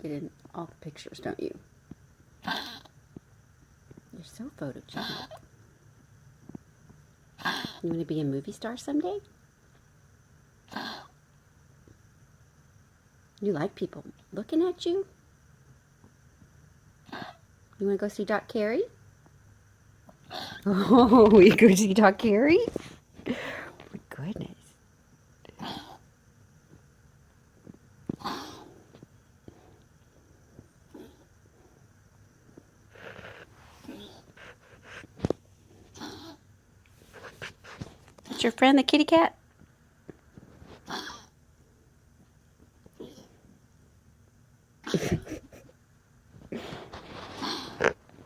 get in all the pictures, don't you? You're so photogenic. You want to be a movie star someday? You like people looking at you? You want to go see Doc Carey? Oh, you go see Doc Carey? Oh, my goodness. That's your friend, the kitty cat?